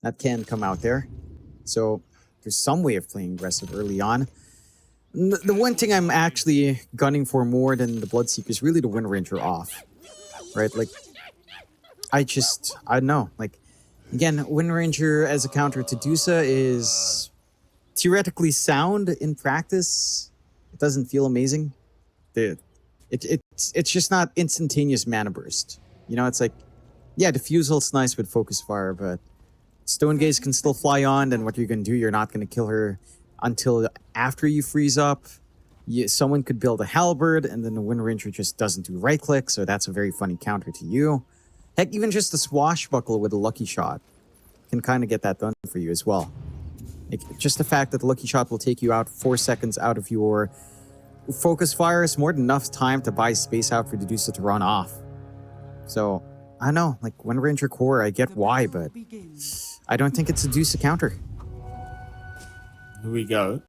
that can come out there. So there's some way of playing aggressive early on. The one thing I'm actually gunning for more than the Bloodseeker is really the Wind Ranger off. Right? Like, I don't know. Like, again, Wind Ranger as a counter to Dusa is theoretically sound. In practice, it doesn't feel amazing. It's just not instantaneous mana burst. You know, it's like, yeah, Diffusal's nice with Focus Fire, but Stone Gaze can still fly on, then what you're going to do, you're not going to kill her until after you freeze up. Someone could build a Halberd, and then the Wind Ranger just doesn't do right-click, so that's a very funny counter to you. Heck, even just the Swashbuckle with a Lucky Shot can kind of get that done for you as well. Like, just the fact that the Lucky Shot will take you out 4 seconds out of your Focus Fire is more than enough time to buy space out for Dedusa to run off. So, I don't know, like, Wind Ranger core, I get why, but I don't think it's a Dedusa counter. Here we go.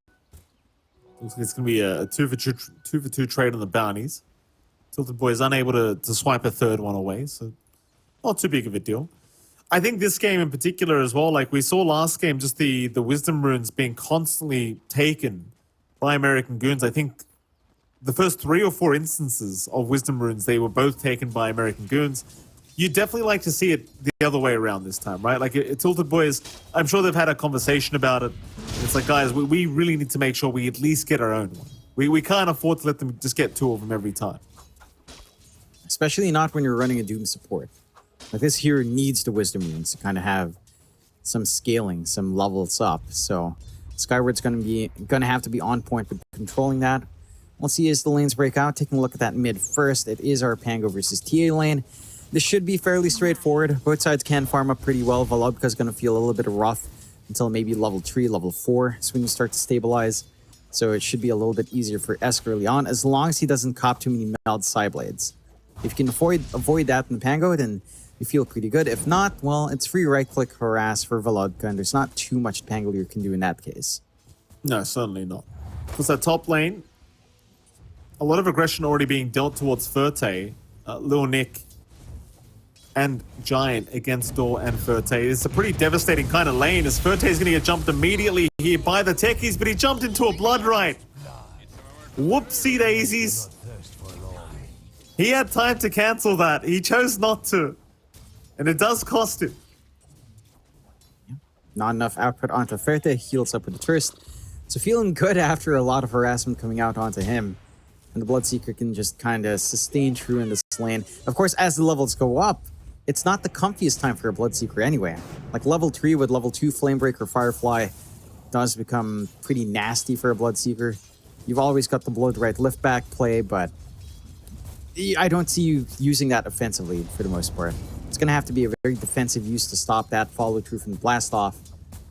Looks like it's going to be a 2-for-2 trade on the bounties. TiltedBoys unable to swipe a third one away, so not too big of a deal. I think this game in particular as well, like we saw last game, just the Wisdom Runes being constantly taken by American Goons. I think the first 3 or 4 instances of Wisdom Runes, they were both taken by American Goons. You'd definitely like to see it the other way around this time, right? Like, TiltedBoys, I'm sure they've had a conversation about it. It's like, guys, we really need to make sure we at least get our own one. We can't afford to let them just get 2 of them every time. Especially not when you're running a Doom support. Like, this hero needs the Wisdom Runes to kind of have some scaling, some levels up. So Skyward's gonna have to be on point with controlling that. We'll see as the lanes break out. Taking a look at that mid first, it is our Pango versus TA lane. This should be fairly straightforward. Both sides can farm up pretty well. Volodka's going to feel a little bit rough until maybe level 3, level 4. It's when you start to stabilize. So it should be a little bit easier for Esk early on, as long as he doesn't cop too many meld Psyblades. If you can avoid that in the Pango, then you feel pretty good. If not, well, it's free right-click harass for Volodka, and there's not too much Pangolier can do in that case. No, certainly not. Because that top lane, a lot of aggression already being dealt towards Ferte. Lil Nick and Giant against Door and Ferte. It's a pretty devastating kind of lane, as Ferte's going to get jumped immediately here by the techies, but he jumped into a blood right. Whoopsie daisies. He had time to cancel that. He chose not to. And it does cost him. Not enough output onto Ferte. Heals up with the first. So feeling good after a lot of harassment coming out onto him. And the Bloodseeker can just kind of sustain true in this lane. Of course, as the levels go up, it's not the comfiest time for a Bloodseeker anyway. Like level 3 with level 2 Flamebreaker Firefly does become pretty nasty for a Bloodseeker. You've always got the Blood Right lift back play, but I don't see you using that offensively for the most part. It's going to have to be a very defensive use to stop that follow through from Blast Off,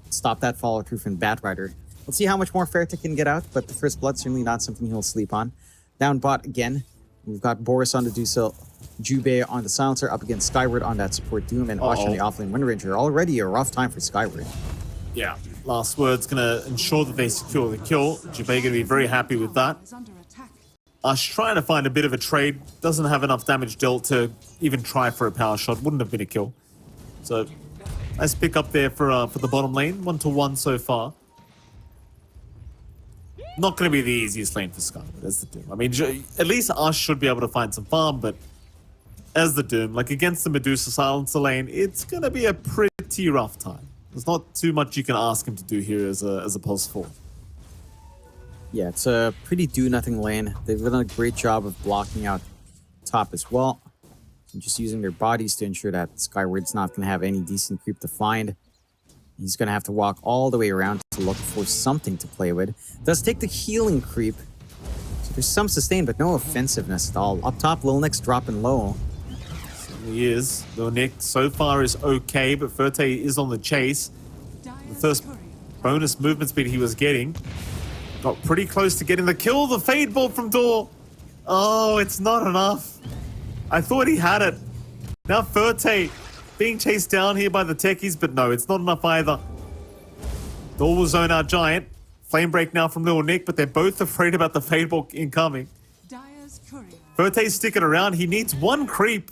stop that follow through from Batrider. Let's see how much more Ferte can get out, but the first blood certainly not something he'll sleep on. Down bot again. We've got Boris on the Dusa, Jubei on the Silencer, up against Skyward on that support Doom, and Osh on the offlane Wind Ranger. Already a rough time for Skyward. Yeah, last word's going to ensure that they secure the kill. Jubei going to be very happy with that. Osh trying to find a bit of a trade. Doesn't have enough damage dealt to even try for a power shot. Wouldn't have been a kill. So, nice pick up there for the bottom lane. 1-1 so far. Not going to be the easiest lane for Skyward as the Doom. I mean, at least Osh should be able to find some farm, but as the Doom, like against the Medusa Silencer lane, it's going to be a pretty rough time. There's not too much you can ask him to do here as a pulse 4. Yeah, it's a pretty do-nothing lane. They've done a great job of blocking out top as well. And just using their bodies to ensure that Skyward's not going to have any decent creep to find. He's going to have to walk all the way around to look for something to play with. Does take the healing creep. So there's some sustain, but no offensiveness at all. Up top, Lil Nick's dropping low. He is. Lil Nick so far is okay, but Ferte is on the chase. The first bonus movement speed he was getting. Got pretty close to getting the kill. The Fade Ball from Door. Oh, it's not enough. I thought he had it. Now Ferte being chased down here by the techies, but no, it's not enough either. Door will zone out Giant. Flame break now from Lil Nick, but they're both afraid about the Fade Ball incoming. Ferte's sticking around. He needs one creep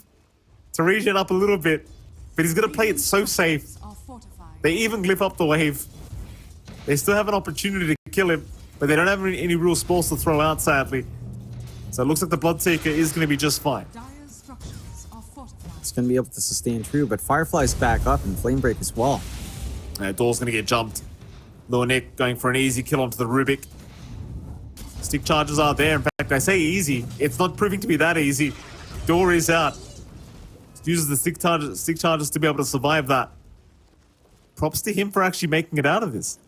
to regen up a little bit, but he's going to play it so safe. They even glyph up the wave. They still have an opportunity to kill him, but they don't have any real spells to throw out, sadly. So it looks like the Bloodseeker is going to be just fine. It's going to be able to sustain true, but Firefly's back up and Flamebreak as well. Door's going to get jumped. Nick going for an easy kill onto the Rubik. Stick charges are there. In fact, I say easy. It's not proving to be that easy. Door is out. Uses the stick charges to be able to survive that. Props to him for actually making it out of this.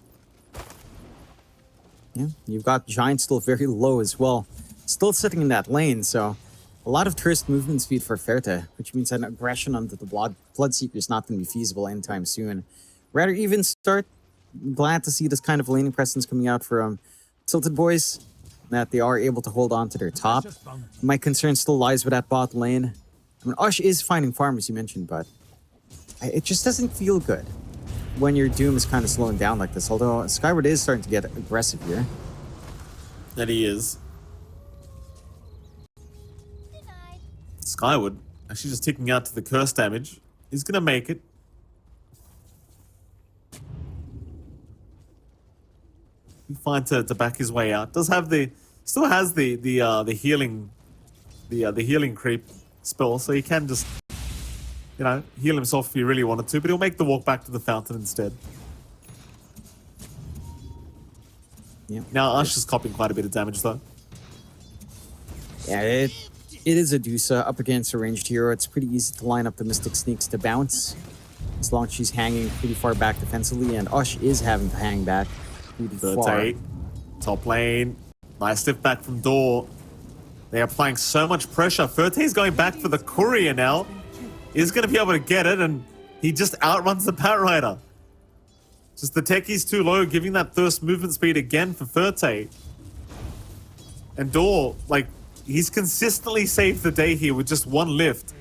Yeah, you've got Giant still very low as well. Still sitting in that lane, so a lot of Trist movement speed for Ferte, which means an aggression onto the Bloodseeker is not going to be feasible anytime soon. Rather even start. Glad to see this kind of laning presence coming out from TiltedBoys, that they are able to hold on to their top. My concern still lies with that bot lane. I mean, Ush is finding farm, as you mentioned, but it just doesn't feel good when your Doom is kind of slowing down like this, although Skyward is starting to get aggressive here. That he is. Skyward, actually just ticking out to the curse damage. He's going to make it. Fine to back his way out. Does have still has the healing creep spell, so he can just heal himself if he really wanted to, but he'll make the walk back to the fountain instead. Yeah. Now Ush is copying quite a bit of damage though. Yeah, it is a Dusa up against a ranged hero. It's pretty easy to line up the Mystic Sneaks to bounce, as long as she's hanging pretty far back defensively, and Ush is having to hang back pretty far. Top lane, nice stiff back from Door. They are applying so much pressure. Ferte's going back for the courier now. He's going to be able to get it, and he just outruns the Bat Rider. Just the techie's too low, giving that thirst movement speed again for Ferte. And Door, he's consistently saved the day here with just one lift.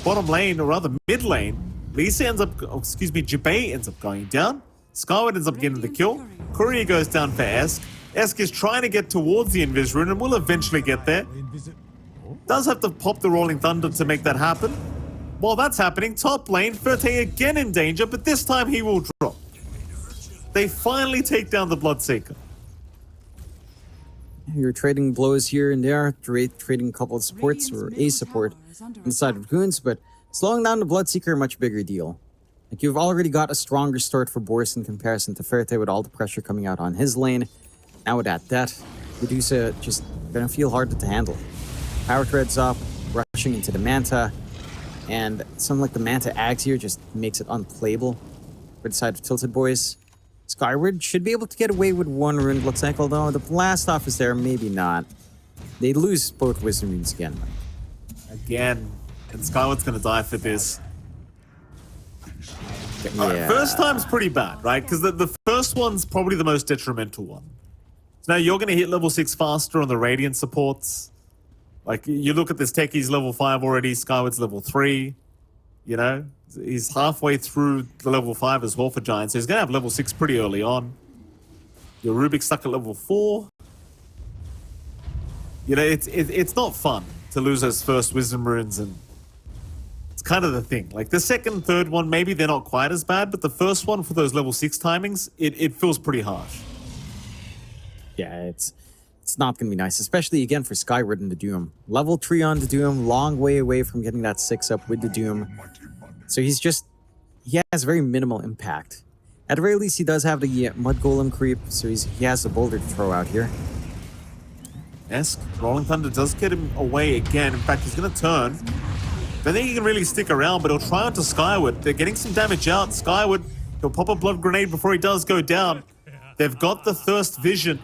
Bottom lane, or rather mid lane, Jabay ends up going down. Skyward ends up getting the kill. Courier goes down for Esk. Esk is trying to get towards the Invis rune and will eventually get there. Does have to pop the Rolling Thunder to make that happen. While that's happening, top lane, Ferte again in danger, but this time he will drop. They finally take down the Bloodseeker. You're trading blows here and there, trading a couple of supports, or a support on the side of Goons, but slowing down the Bloodseeker, a much bigger deal. You've already got a stronger start for Boris in comparison to Ferte with all the pressure coming out on his lane. Now with that death, Medusa just gonna feel harder to handle. Power Thread's up, rushing into the Manta, and something like the Manta Ags here just makes it unplayable for the side of TiltedBoys. Skyward should be able to get away with one rune, looks like, although the blast off is there, maybe not. They lose both Wisdom runes again. And Skyward's gonna die for this. Yeah. First time's pretty bad, right? Because the first one's probably the most detrimental one. So now you're going to hit level 6 faster on the Radiant supports. You look at this techie's level 5 already, Skyward's level 3. He's halfway through the level 5 as well for Giant, so he's going to have level 6 pretty early on. Your Rubik's stuck at level 4. It's not fun to lose those first Wisdom runes, and kind of the thing. The second and third one, maybe they're not quite as bad, but the first one for those level 6 timings, it feels pretty harsh. Yeah, it's not going to be nice, especially again for Skyward and the Doom. Level 3 on the Doom, long way away from getting that 6 up with the Doom. So he has very minimal impact. At the very least, he does have the Mud Golem creep, so he has a boulder to throw out here. Esk, Rolling Thunder does get him away again. In fact, he's going to turn. I think he can really stick around, but he'll try onto Skyward. They're getting some damage out. Skyward, he'll pop a blood grenade before he does go down. They've got the thirst vision.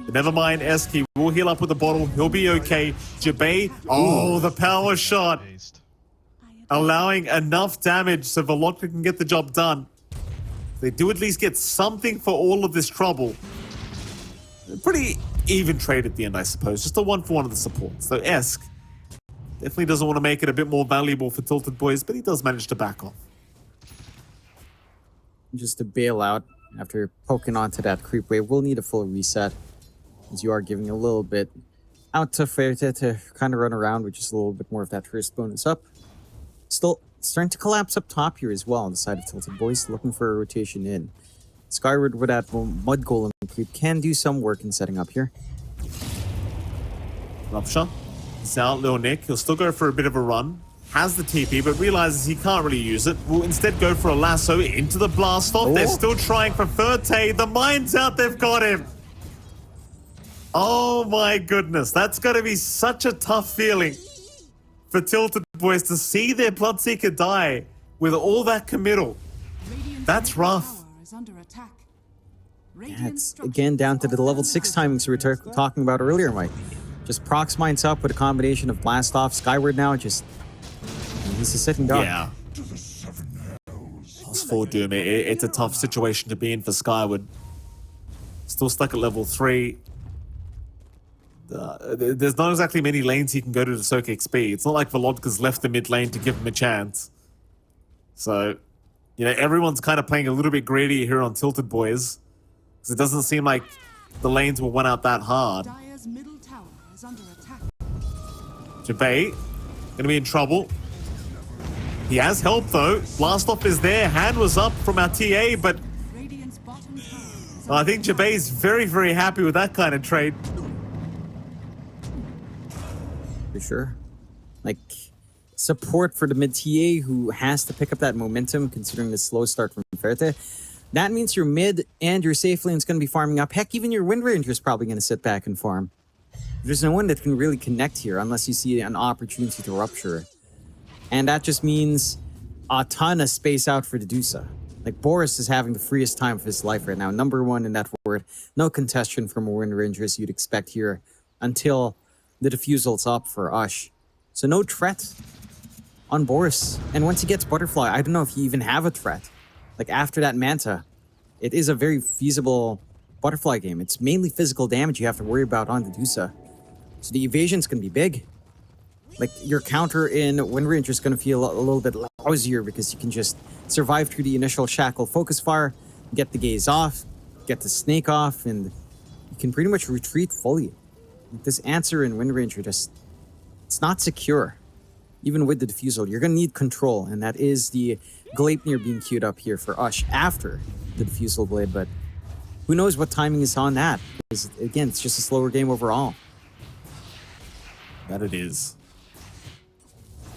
But never mind, Eski will heal up with the bottle. He'll be okay. Jabay, the power shot. Allowing enough damage so Velocta can get the job done. They do at least get something for all of this trouble. Pretty even trade at the end, I suppose. Just a 1-for-1 of the supports. So Esk definitely doesn't want to make it a bit more valuable for TiltedBoys, but he does manage to back off. Just to bail out after poking onto that creep wave, we'll need a full reset, as you are giving a little bit out to Ferte to kind of run around with just a little bit more of that first bonus up. Still, It's starting to collapse up top here as well on the side of Tilted Boys, looking for a rotation in. Skyward with that Mud Golem creep can do some work in setting up here. Rupture. He's out, Lil Nick. He'll still go for a bit of a run. Has the TP, but realizes he can't really use it. Will instead go for a lasso into the blast off. They're still trying for Ferte. The mine's out. They've got him. Oh my goodness. That's going to be such a tough feeling for Tilted Boys to see their Bloodseeker die with all that committal. That's rough. Yeah, it's again down to the level 6 timings we were talking about earlier, Mike. Just procs mines up with a combination of blast off. Skyward now just... He's a sitting dog. Yeah. Plus 4 Doom. It's a tough situation to be in for Skyward. Still stuck at level 3. There's not exactly many lanes he can go to soak XP. It's not like Volodka's left the mid lane to give him a chance. So, you know, everyone's kind of playing a little bit greedy here on Tilted Boys. Because it doesn't seem like the lanes will win out that hard. Jabay, gonna be in trouble. He has help though. Blast off is there. Hand was up from our TA, but I think Jabay is very, very happy with that kind of trade. For sure. Like, support for the mid TA who has to pick up that momentum considering the slow start from Ferte. That means your mid and your safe lane's going to be farming up. Heck, even your Wind Ranger is probably going to sit back and farm. There's no one that can really connect here unless you see an opportunity to rupture. And that just means a ton of space out for Dedusa. Like, Boris is having the freest time of his life right now. Number 1 in that word. No contestation from a Wind Ranger as you'd expect here until the diffusal's up for Ush. So no threat on Boris. And once he gets Butterfly, I don't know if you even have a threat. Like, after that Manta, it is a very feasible Butterfly game. It's mainly physical damage you have to worry about on Dedusa. So the evasion's going to be big. Like, your counter in Wind Ranger is going to feel a little bit lousier because you can just survive through the initial shackle focus fire, get the gaze off, get the snake off, and you can pretty much retreat fully. This answer in Wind Ranger just, it's not secure. Even with the diffusal, you're going to need control, and that is the Gleipnir being queued up here for Ush after the diffusal blade, but who knows what timing is on that? Because, again, it's just a slower game overall. That it is.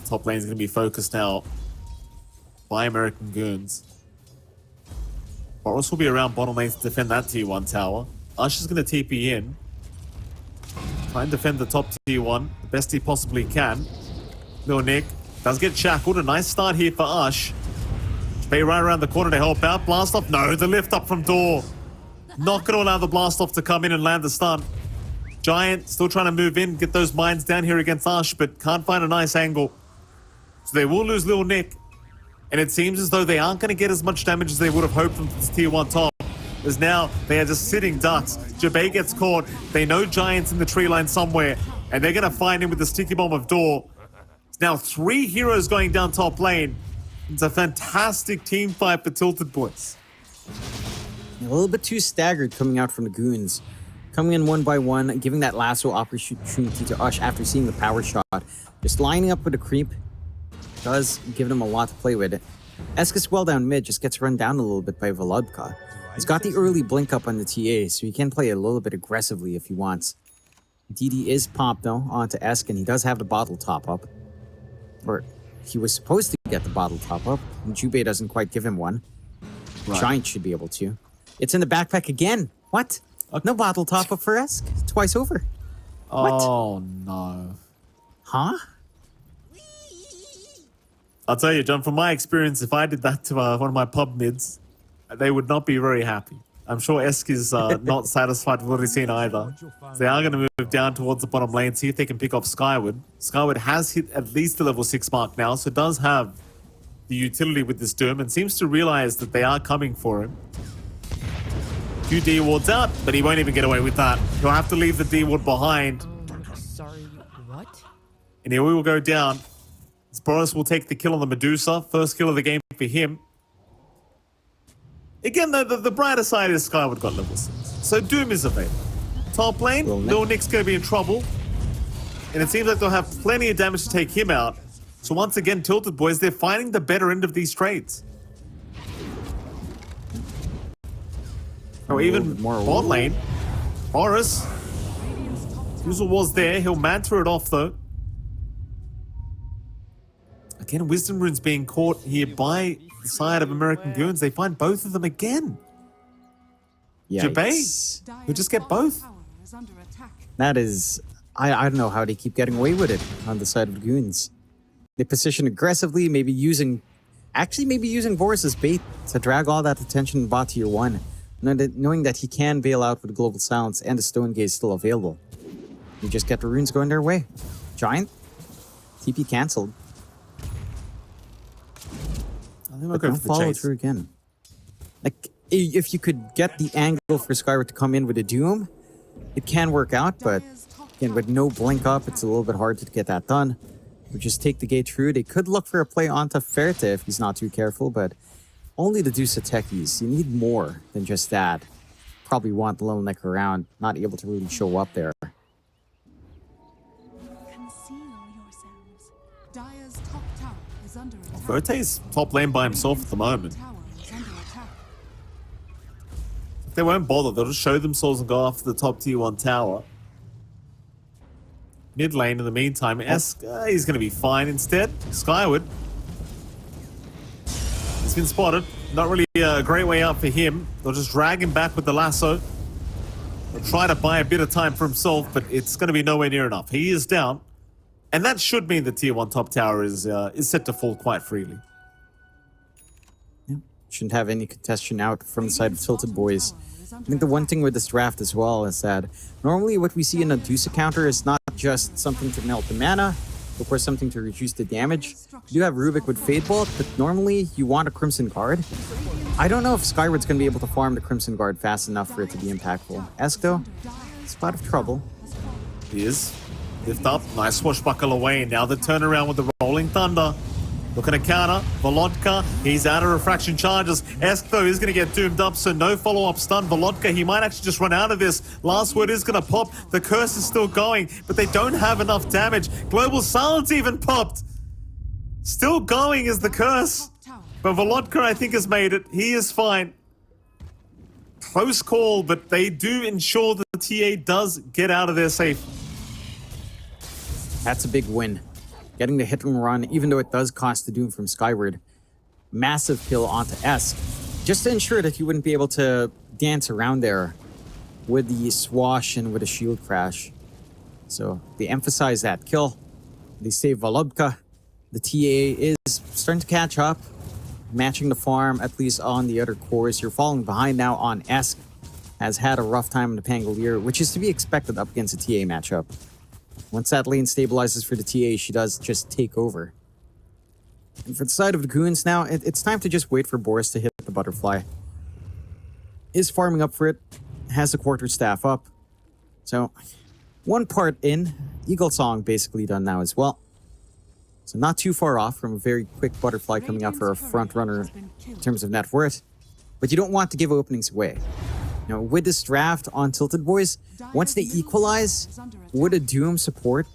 Top lane is going to be focused now by American Goons. Boros will be around bottom lane to defend that T1 tower. Ush is going to TP in. Try and defend the top T1 the best he possibly can. Lil Nick does get shackled. A nice start here for Ush. Bay right around the corner to help out. Blast off. No, the lift up from door. Not going to allow the blast off to come in and land the stun. Giant still trying to move in, get those mines down here against Ush, but can't find a nice angle. So they will lose Lil Nick. And it seems as though they aren't going to get as much damage as they would have hoped from this tier 1 top. As now they are just sitting ducks. Jabay gets caught. They know Giant's in the tree line somewhere. And they're going to find him with the sticky bomb of door. It's now 3 heroes going down top lane. It's a fantastic team fight for Tilted Boys. A little bit too staggered coming out from the Goons. Coming in one by one, giving that lasso opportunity to Ush after seeing the power shot. Just lining up with a creep does give them a lot to play with. Eskis well down mid just gets run down a little bit by Volodka. He's got the early blink up on the TA, so he can play a little bit aggressively if he wants. DD is popped though onto Esk, and he does have the bottle top up. Or he was supposed to get the bottle top up, and Jubei doesn't quite give him one. Right. Giant should be able to. It's in the backpack again. What? No bottle top up for Esk. Twice over. Oh, what? No. Huh? I'll tell you, John, from my experience, if I did that to one of my pub mids, they would not be very happy. I'm sure Esk is not satisfied with what he's seen either. So they are going to move down towards the bottom lane, see if they can pick off Skyward. Skyward has hit at least the level 6 mark now, so does have the utility with this Doom and seems to realize that they are coming for him. Few D-wards out, but he won't even get away with that. He'll have to leave the D-ward behind. Sorry, what? And here we will go down. Boris will take the kill on the Medusa. First kill of the game for him. Again, the brighter side is Skyward got level 6. So Doom is available. Top lane, Lil Nick's going to be in trouble. And it seems like they'll have plenty of damage to take him out. So once again, Tilted Boys, they're finding the better end of these trades. Oh, even more bot lane. Boris. User was there. He'll mantra it off, though. Again, Wisdom Rune's being caught here by the side of American Goons. They find both of them again. Yikes. Jabay. You'll just get both. That is... I don't know how they keep getting away with it on the side of the Goons. They position aggressively, maybe using Boris's bait to drag all that attention in bot tier 1, knowing that he can bail out with Global Silence and the Stone Gaze still available. You just get the runes going their way. Giant, TP cancelled. I think we'll But go no for the follow chase. through again. Like, if you could get the angle for Skyward to come in with a Doom, it can work out, but again, with no blink up, it's a little bit hard to get that done. We just take the gate through. They could look for a play onto Ferte if he's not too careful, but only the Deuce of Techies. You need more than just that. Probably want the Little Neck around, not able to really show up there. Verte's top lane by himself at the moment. If they won't bother, they'll just show themselves and go after the top tier 1 tower. Mid lane in the meantime, he's going to be fine instead. Skyward. He's been spotted. Not really a great way out for him. They'll just drag him back with the lasso. They'll try to buy a bit of time for himself, but it's going to be nowhere near enough. He is down. And that should mean the tier 1 top tower is set to fall quite freely. Yeah. Shouldn't have any contestation out from the side of Tilted Boys. I think the one thing with this draft as well is that normally what we see in a Deuce counter is not just something to melt the mana, of course something to reduce the damage. You do have Rubik with Fade Bolt, but normally you want a Crimson Guard. I don't know if Skyward's going to be able to farm the Crimson Guard fast enough for it to be impactful. Esk though, spot of trouble. He is. Lift up, nice swashbuckle away. Now the turnaround with the Rolling Thunder. Looking to counter. Volodka, he's out of refraction charges. Esk, though, is going to get doomed up, so no follow-up stun. Volodka, he might actually just run out of this. Last word is going to pop. The curse is still going, but they don't have enough damage. Global Silence even popped. Still going is the curse. But Volodka, I think, has made it. He is fine. Close call, but they do ensure that the TA does get out of there safe. That's a big win. Getting the hit and run, even though it does cost the Doom from Skyward. Massive kill onto Esk. Just to ensure that he wouldn't be able to dance around there with the swash and with a shield crash. So they emphasize that kill. They save Volodka. The TA is starting to catch up. Matching the farm, at least on the other cores. You're falling behind now on Esk. Has had a rough time in the Pangolier, which is to be expected up against a TA matchup. Once that lane stabilizes for the TA, she does just take over. And for the side of the Goons now, it's time to just wait for Boris to hit the butterfly. Is farming up for it, has the quarterstaff up. So, one part in, Eagle Song basically done now as well. So not too far off from a very quick butterfly coming out for a front runner in terms of net worth. But you don't want to give openings away. You know, with this draft on Tilted Boys, once they equalize with a Doom support,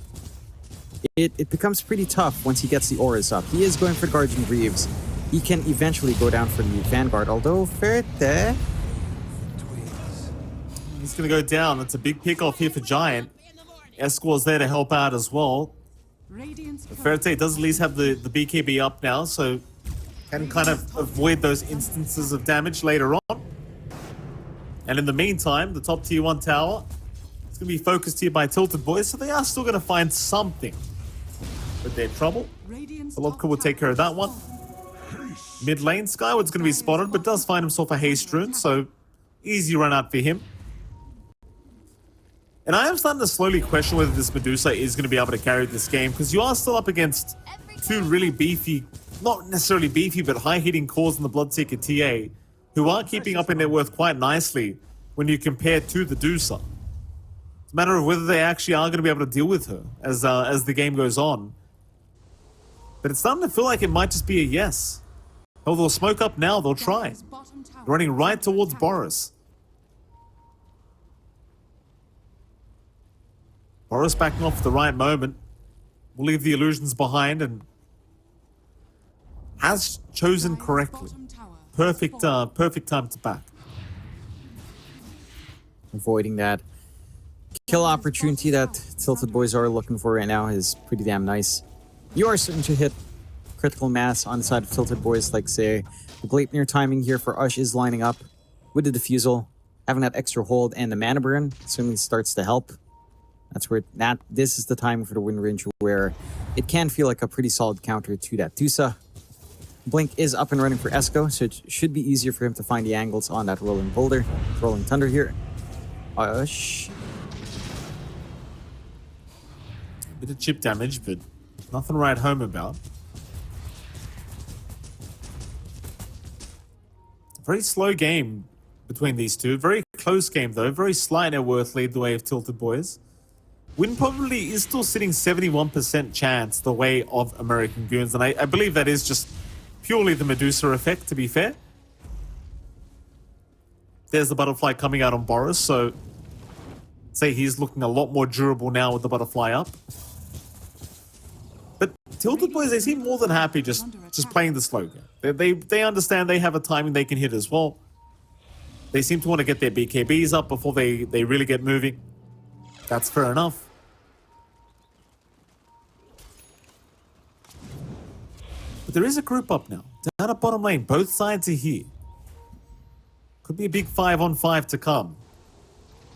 it becomes pretty tough once he gets the auras up. He is going for Guardian Greaves. He can eventually go down for the Vanguard, although Ferte... He's going to go down. That's a big pick off here for Giant. Escor's there to help out as well. Ferte does at least have the BKB up now, so can kind of avoid those instances of damage later on. And in the meantime, the top tier 1 tower is going to be focused here by Tilted Boys, so they are still going to find something. But they're trouble. Volodka will take care of that one. Mid lane, Skyward's going to be spotted, but does find himself a haste rune, so easy run out for him. And I am starting to slowly question whether this Medusa is going to be able to carry this game, because you are still up against two really beefy, not necessarily beefy, but high-hitting cores in the Bloodseeker TA, who are keeping up in their worth quite nicely when you compare to the Medusa. It's a matter of whether they actually are going to be able to deal with her as the game goes on. But it's starting to feel like it might just be a yes. Oh, they'll smoke up now, they'll try. Running right towards Boris. Boris backing off at the right moment. We'll leave the illusions behind and has chosen correctly. Perfect time to back. Avoiding that kill opportunity that Tilted Boys are looking for right now is pretty damn nice. You are starting to hit critical mass on the side of Tilted Boys, like say the Gleipnir timing here for Ush is lining up with the defusal. Having that extra hold and the mana burn certainly starts to help. That's where this is the time for the Wind Range where it can feel like a pretty solid counter to that Tusa. Blink is up and running for Esco, so it should be easier for him to find the angles on that Rolling Boulder. Rolling Thunder here. Ush. Bit of chip damage, but nothing to write home about. Very slow game between these two. Very close game though. Very slight net worth lead the way of Tilted Boys. Win probably is still sitting 71% chance the way of American Goons, and I believe that is just purely the Medusa effect, to be fair. There's the butterfly coming out on Boris, so say he's looking a lot more durable now with the butterfly up. But Tilted Boys, they seem more than happy just playing the slow game. They understand they have a timing they can hit as well. They seem to want to get their BKBs up before they really get moving. That's fair enough. But there is a group up now. Down at bottom lane, both sides are here. Could be a big 5-on-5 to come.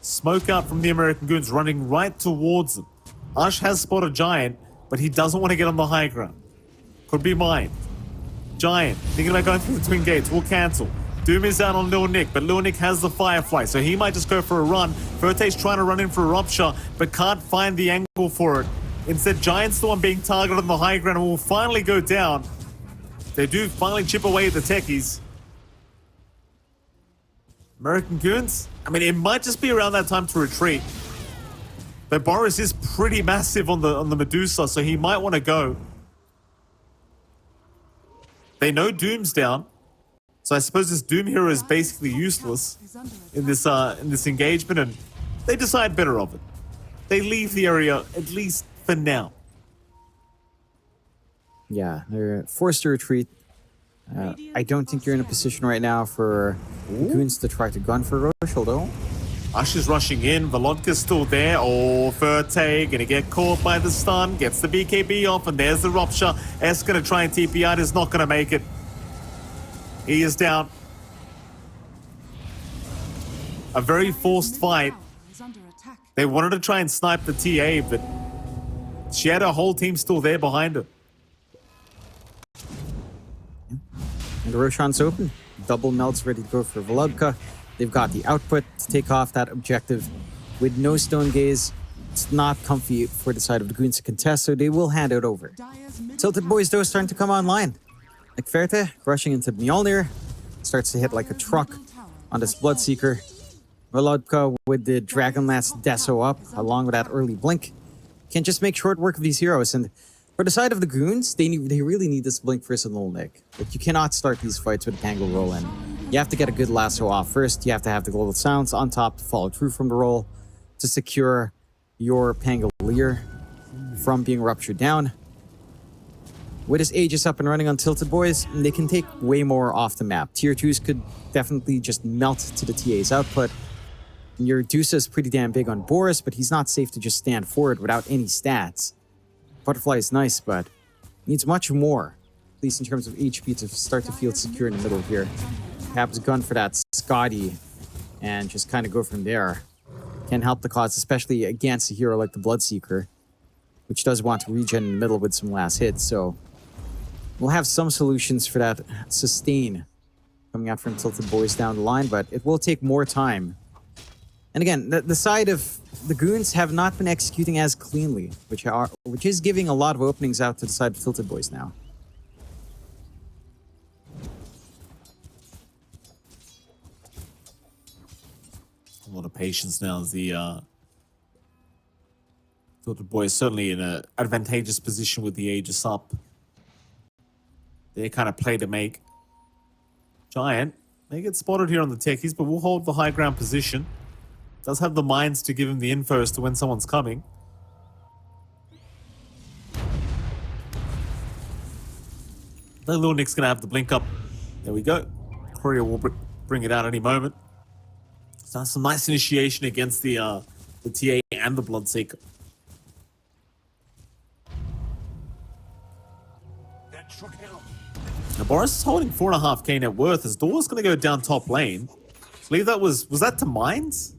Smoke out from the American Goons running right towards them. Ush has spotted Giant, but he doesn't want to get on the high ground. Could be mine. Giant, thinking about going through the twin gates, will cancel. Doom is out on Lil Nick, but Lil Nick has the Firefly, so he might just go for a run. Verte's trying to run in for a rupture, but can't find the angle for it. Instead, Giant's the one being targeted on the high ground and will finally go down. They do finally chip away at the techies. American Goons? I mean, it might just be around that time to retreat. But Boris is pretty massive on the Medusa, so he might want to go. They know Doom's down. So I suppose this Doom hero is basically useless in this engagement, and they decide better of it. They leave the area, at least for now. Yeah, they're forced to retreat. I don't think you're in a position right now for Goons to try to gun for Roche, although. Ush is rushing in, Volodka's still there. Oh, Verte gonna get caught by the stun, gets the BKB off, and there's the rupture. S gonna try and TP out, is not gonna make it. He is down. A very forced fight. They wanted to try and snipe the TA, but she had her whole team still there behind her. And the Roshan's open. Double melts ready to go for Volodka. They've got the output to take off that objective. With no Stone Gaze, it's not comfy for the side of the Goons to contest, so they will hand it over. Tilted Boys, though, starting to come online. Like Ferte, rushing into Mjolnir, starts to hit like a truck on this Bloodseeker. Volodka with the Dragonlance Deso up, along with that early blink, can just make short work of these heroes. And for the side of the Goons, they really need this blink first and Lil Nick. Like, you cannot start these fights with a Tangle roll in. You have to get a good lasso off first. You have to have the Global Sounds on top to follow through from the roll to secure your Pangolier from being ruptured down. With his Aegis up and running on Tilted Boys, they can take way more off the map. Tier 2s could definitely just melt to the TA's output. And your Dusa is pretty damn big on Boris, but he's not safe to just stand forward without any stats. Butterfly is nice, but needs much more, at least in terms of HP, to start to feel secure in the middle here. Perhaps gun for that Scotty and just kind of go from there. Can help the cause, especially against a hero like the Bloodseeker, which does want to regen in the middle with some last hits, so we'll have some solutions for that sustain coming out from Tilted Boys down the line, but it will take more time. And again, the side of the Goons have not been executing as cleanly, which is giving a lot of openings out to the side of Tilted Boys now. A lot of patience now as the Tilted Boys certainly in an advantageous position with the Aegis up. They kind of play to make. Giant, they get spotted here on the techies, but we'll hold the high ground position. Does have the mines to give him the info as to when someone's coming. The little Nick's gonna have the blink up. There we go. Courier will bring it out any moment. So that's some nice initiation against the TA and the Bloodseeker. Now Boris is holding 4.5k net worth as Door's gonna go down top lane. I believe that was that to Mines?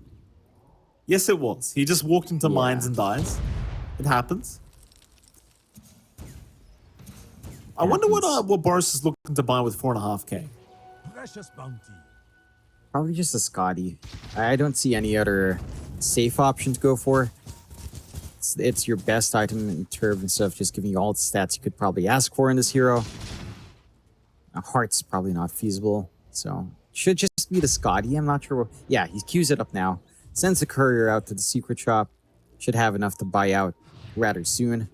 Yes, it was. He just walked into Mines and dies. It happens. I wonder what Boris is looking to buy with 4.5k. Precious bounty. Probably just a Scotty. I don't see any other safe option to go for. It's your best item in terms of just giving you all the stats you could probably ask for in this hero. A Heart's probably not feasible, so should just be the Scotty. I'm not sure. Yeah, he queues it up now. Sends the courier out to the secret shop. Should have enough to buy out rather soon.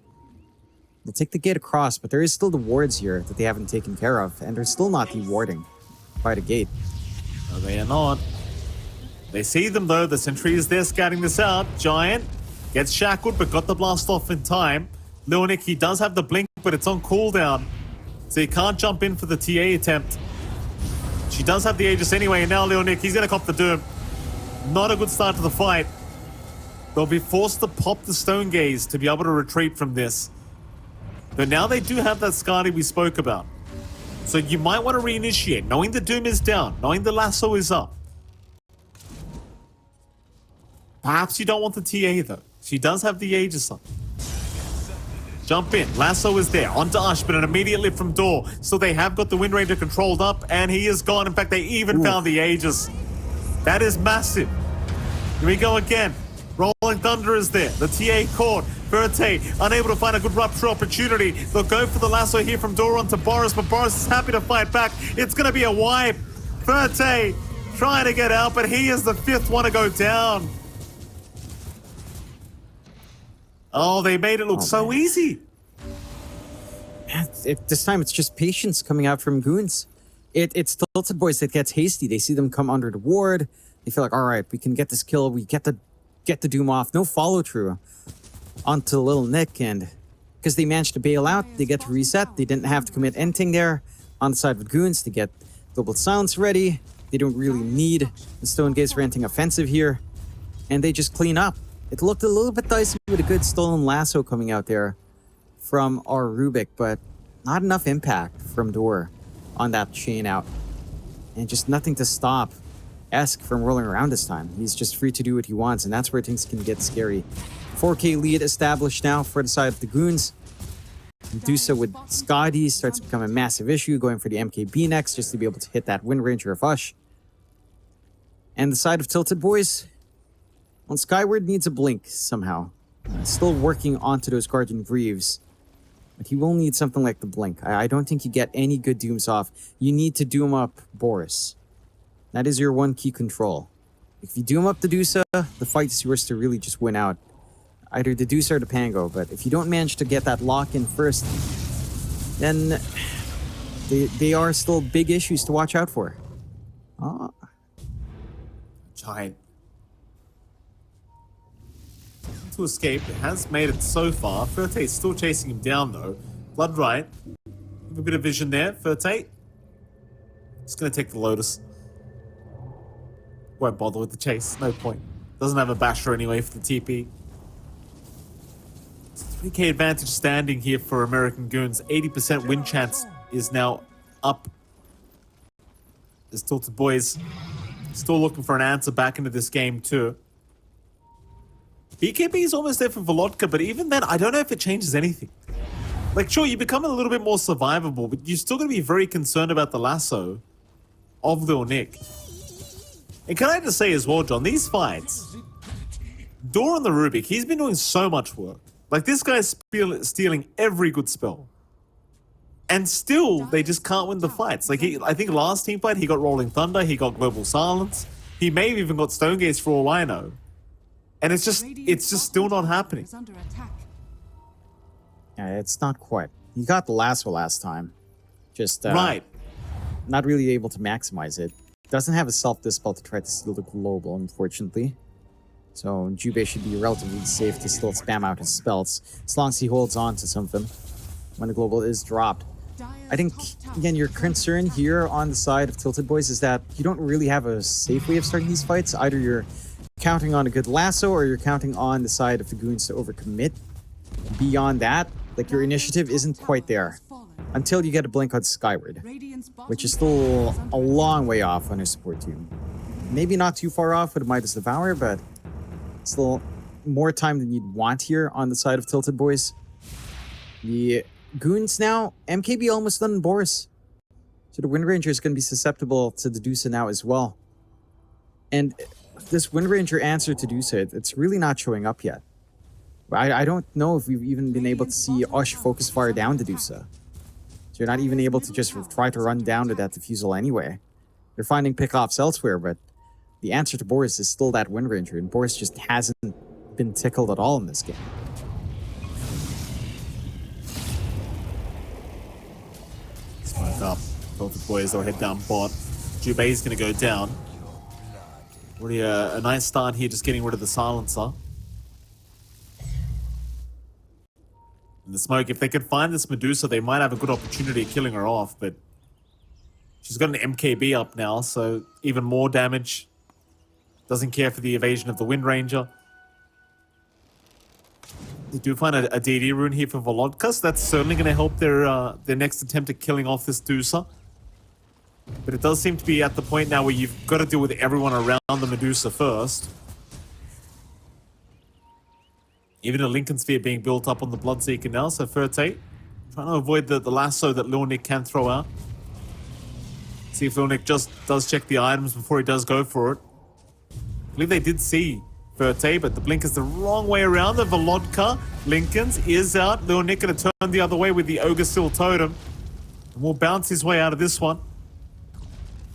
They'll take the gate across, but there is still the wards here that they haven't taken care of, and they're still not dewarding by the gate. No, they are not. They see them though. The sentry is there scouting this out. Giant gets shackled, but got the blast off in time. Lil Nick, he does have the blink, but it's on cooldown, so he can't jump in for the TA attempt. She does have the Aegis anyway, and now Lil Nick, he's gonna cop the Doom. Not a good start to the fight. They'll be forced to pop the Stone Gaze to be able to retreat from this. But now they do have that Scotty we spoke about. So you might want to reinitiate, knowing the Doom is down, knowing the lasso is up. Perhaps you don't want the TA though. She does have the Aegis up. Jump in, lasso is there, onto Ush, but an immediate lift from Door. So they have got the Wind Ranger controlled up, and he is gone. In fact, they even found the Aegis. That is massive. Here we go again. Rolling Thunder is there. The TA caught. Verte unable to find a good rupture opportunity. They'll go for the lasso here from Dora onto Boris, but Boris is happy to fight back. It's going to be a wipe. Verte trying to get out, but he is the fifth one to go down. Oh, they made it look so easy. This time it's just patience coming out from goons. It's TiltedBoys that gets hasty. They see them come under the ward. They feel like, all right, we can get this kill. We get the Doom off. No follow through onto Little Nick, and because they managed to bail out, they get to reset. They didn't have to commit anything there on the side with goons to get Global Silence ready. They don't really need the Stone Gaze for anything offensive here, and they just clean up. It looked a little bit dicey with a good stolen lasso coming out there from our Rubik, but not enough impact from Door on that chain out, and just nothing to stop Esk from rolling around this time. He's just free to do what he wants, and that's where things can get scary. 4k lead established now for the side of the goons. Medusa with Scotty starts to become a massive issue, going for the MKB next just to be able to hit that Wind Ranger of Ush. And the side of TiltedBoys, well, Skyward needs a blink somehow. Still working onto those Guardian Greaves, but he will need something like the blink. I don't think you get any good Dooms off. You need to Doom up Boris. That is your one key control. If you Doom up the Medusa, the fight is yours to really just win out. Either the Medusa or the Pango, but if you don't manage to get that lock in first, then they are still big issues to watch out for. Oh. Giant. To escape, it has made it so far. Fertate's still chasing him down though. Blood right. Have a bit of vision there, Fertate. Just gonna take the Lotus. Won't bother with the chase, no point. Doesn't have a basher anyway for the TP. 3k advantage standing here for American Goons. 80% win chance is now up. As TiltedBoys still looking for an answer back into this game too. BKB is almost there for Volodka, but even then, I don't know if it changes anything. Like, sure, you become a little bit more survivable, but you're still going to be very concerned about the lasso of Lil Nick. And can I just say as well, John, these fights, Door on the Rubik, he's been doing so much work. Like, this guy's stealing every good spell. And still, they just can't win the fights. Like, I think last team fight, he got Rolling Thunder, he got Global Silence. He may have even got Stone Gaze for all I know. And it's just still not happening. Yeah, it's not quite. You got the lasso last time. Just right. Not really able to maximize it. Doesn't have a self-dispel to try to steal the global, unfortunately. So Jubei should be relatively safe to still spam out his spells, as long as he holds on to some of them when the global is dropped. I think, again, your concern here on the side of Tilted Boys is that you don't really have a safe way of starting these fights. Either you're counting on a good lasso or you're counting on the side of the goons to overcommit. Beyond that, like, your initiative isn't quite there until you get a blink on Skyward, which is still a long way off on your support team. Maybe not too far off with Midas Devour, but still more time than you'd want here on the side of Tilted Boys. The goons now, MKB almost done in Boris. So the Wind Ranger is going to be susceptible to the Dusa now as well. And this Wind Ranger answer to Dusa, it's really not showing up yet. I don't know if we've even been able to see Ush focus fire down the Dusa. So you're not even able to just try to run down to that defusal anyway. You're finding pickoffs elsewhere, but the answer to Boris is still that Wind Ranger, and Boris just hasn't been tickled at all in this game. Smoke up. Tilted Boys, they'll head down bot. Jubei's gonna go down. Already a nice start here, just getting rid of the silencer. In the smoke, if they could find this Medusa, they might have a good opportunity of killing her off, but she's got an MKB up now, so even more damage. Doesn't care for the evasion of the Wind Ranger. They do find a DD rune here for Volodka, so that's certainly going to help their next attempt at killing off this Dusa. But it does seem to be at the point now where you've got to deal with everyone around the Medusa first. Even a Lincoln Sphere being built up on the Bloodseeker now, so Fertate trying to avoid the lasso that Lil Nick can throw out. See if Lil Nick just does check the items before he does go for it. I believe they did see Fertate, but the blink is the wrong way around. The Volodka, Lincoln's is out. Lil Nick gonna turn the other way with the Ogre Seal Totem. And will bounce his way out of this one.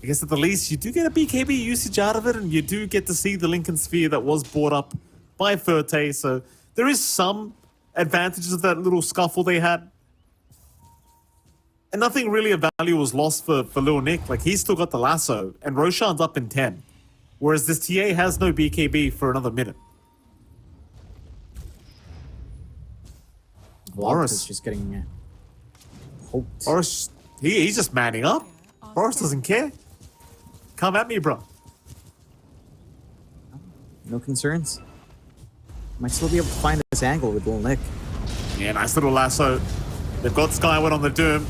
I guess at the least you do get a BKB usage out of it, and you do get to see the Lincoln Sphere that was brought up by Fertate, so there is some advantages of that little scuffle they had. And nothing really of value was lost for Lil Nick. Like, he's still got the lasso, and Roshan's up in 10. Whereas this TA has no BKB for another minute. Boris is just getting poked. Boris, he's just manning up. Boris doesn't care. Come at me, bro. No concerns. Might still be able to find this angle with Lil Nick. Yeah, nice little lasso. They've got Skyward on the Doom.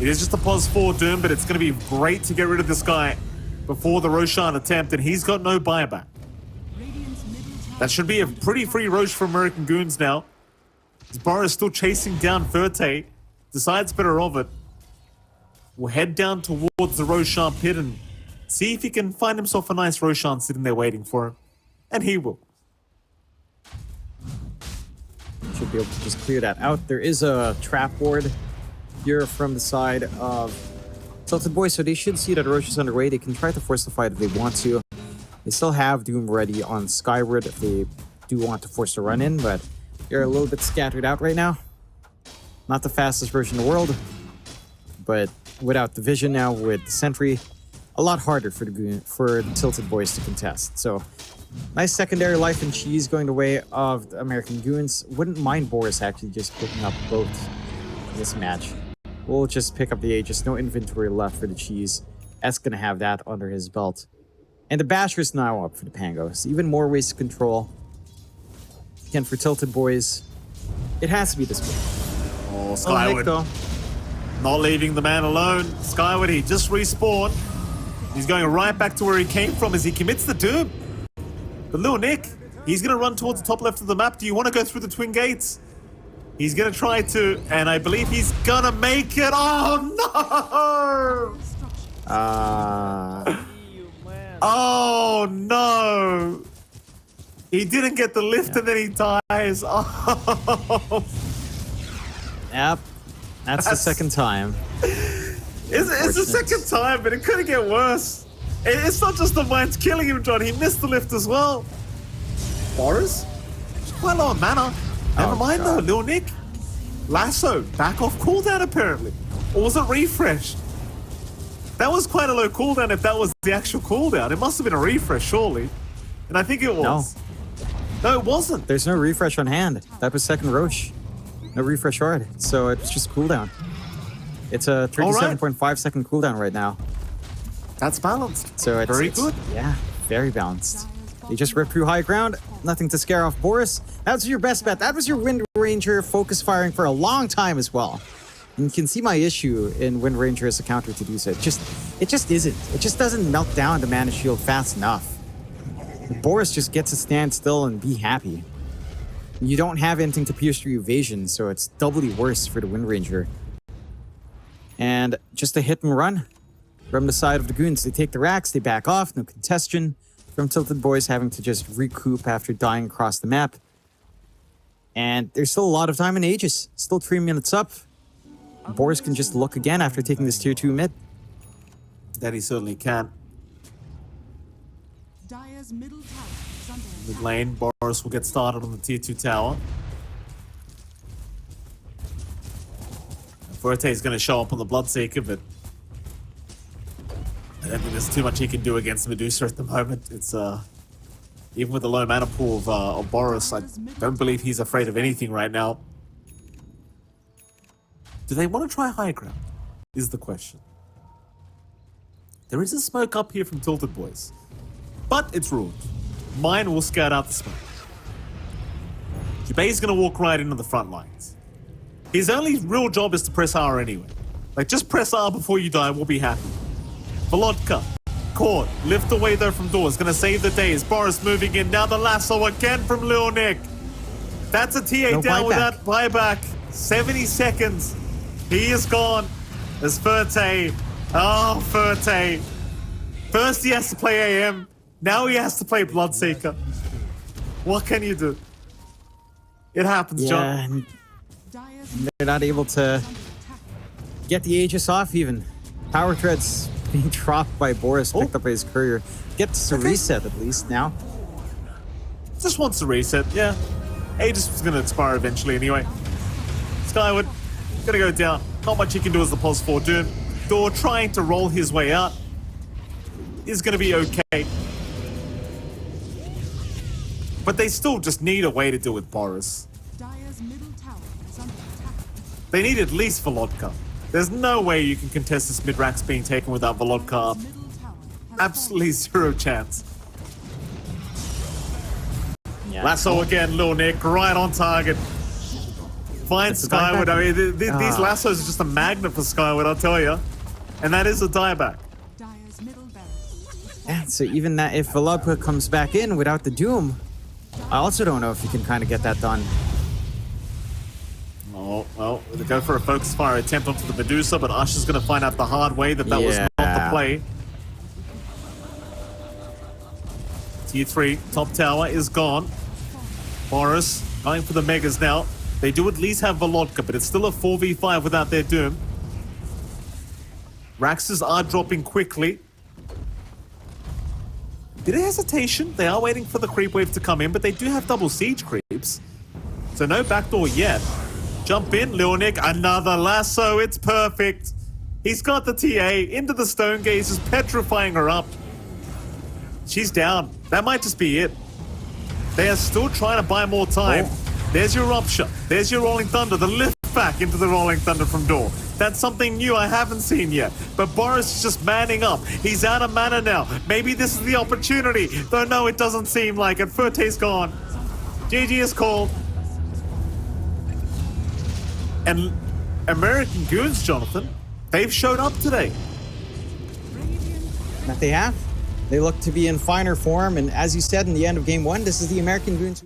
It is just a pos 4 Doom, but it's going to be great to get rid of this guy before the Roshan attempt, and he's got no buyback. That should be a pretty free Roche for American Goons now. Boris still chasing down Fertate. Decides better of it. Will head down towards the Roshan pit and see if he can find himself a nice Roshan sitting there waiting for him. And he will. Should be able to just clear that out. There is a trap ward here from the side of Tilted Boys, so they should see that Roche is underway. They can try to force the fight if they want to. They still have Doom ready on Skyward if they do want to force the run in, but they're a little bit scattered out right now. Not the fastest version in the world, but without the vision now with the Sentry, a lot harder for the Tilted Boys to contest. So nice secondary life and cheese going the way of the American Goons. Wouldn't mind Boris actually just picking up both in this match. We'll just pick up the Aegis. No inventory left for the cheese. That's going to have that under his belt. And the Basher is now up for the Pangos. Even more ways to control. Again, for Tilted Boys, it has to be this way. Oh, Skyward. Not leaving the man alone. Skyward, he just respawned. He's going right back to where he came from as he commits the Doom. But Lil Nick, he's going to run towards the top left of the map. Do you want to go through the Twin Gates? He's going to try to, and I believe he's going to make it. Oh, no! Oh, no! He didn't get the lift and then he dies. Oh. Yep. That's the second time. It's the second time, but it couldn't get worse. It's not just the mines killing him, John. He missed the lift as well. Boris? Quite low on mana. Never mind though, Lil Nick. Lasso, back off cooldown apparently. Or was it refresh? That was quite a low cooldown if that was the actual cooldown. It must have been a refresh, surely. And I think it was. No, it wasn't. There's no refresh on hand. That was second Roche. No refresh hard. So it's just cooldown. It's a 37.5 second cooldown right now. That's balanced. So it's very good. Yeah, very balanced. You just ripped through high ground. Nothing to scare off Boris. That was your best bet. That was your Wind Ranger focus firing for a long time as well. And you can see my issue in Wind Ranger as a counter to do so. It just isn't. It just doesn't melt down the mana shield fast enough. Boris just gets to stand still and be happy. You don't have anything to pierce through evasion, so it's doubly worse for the Wind Ranger. And just a hit and run from the side of the goons. They take the racks, they back off, no contestion from TiltedBoys having to just recoup after dying across the map. And there's still a lot of time in Aegis. Still 3 minutes up. Boris can just look again after taking this tier 2 mid. That he certainly can. Dire's middle tower is under Mid lane, Boris will get started on the tier 2 tower. Forte is going to show up on the Bloodseeker, but I don't think there's too much he can do against Medusa at the moment. It's even with the low mana pool of Boris, I don't believe he's afraid of anything right now. Do they want to try high ground? Is the question. There is a smoke up here from TiltedBoys, but it's ruled. Mine will scout out the smoke. Jubei's going to walk right into the front lines. His only real job is to press R anyway. Like, just press R before you die, we'll be happy. Volodka, caught, lift away though from doors, gonna save the day. Is Boris moving in, now the lasso again from Leonik. That's a TA No down buyback. without buyback. 70 seconds. He is gone. There's Forte. Oh, Forte. First he has to play AM, now he has to play Bloodseeker. What can you do? It happens, John. And Dire's they're not able to get the Aegis off even. Power Treads being dropped by Boris, picked up by his courier. Gets a reset at least now. Just wants to reset, yeah. Aegis was going to expire eventually anyway. Skyward, going to go down. Not much he can do as the pulse 4 Doom. Door trying to roll his way out. Is going to be okay. But they still just need a way to deal with Boris. Dire's middle tower is under attack. They need at least Volodka. There's no way you can contest this mid-racks being taken without Volodka up. Middle tower has Absolutely zero chance. Yeah. Lasso again, Lil Nick, right on target. Finds It's a dieback. Skyward. I mean, these lassos are just a magnet for Skyward, I'll tell you. And that is a dieback. Dire's middle barracks. Yeah, so even that, if Volodka comes back in without the Doom, I also don't know if you can kind of get that done. Oh, well, they go for a focus fire attempt onto the Medusa, but Usher's going to find out the hard way that was not the Yeah. play. Tier 3, top tower is gone. Boris going for the Megas now. They do at least have Volodka, but it's still a 4v5 without their Doom. Raxes are dropping quickly. Bit of hesitation. They are waiting for the creep wave to come in, but they do have double siege creeps. So no backdoor yet. Jump in, Leonik, another lasso, it's perfect. He's got the TA into the stone gaze, is petrifying her up. She's down. That might just be it. They are still trying to buy more time. There's your Rupture. There's your Rolling Thunder, the lift back into the Rolling Thunder from Door. That's something new I haven't seen yet. But Boris is just manning up. He's out of mana now. Maybe this is the opportunity. Though no, it doesn't seem like it. Forte's gone. GG is called. And American Goons, Jonathan, they've showed up today. That they have. They look to be in finer form, and as you said in the end of game 1, this is the American Goons.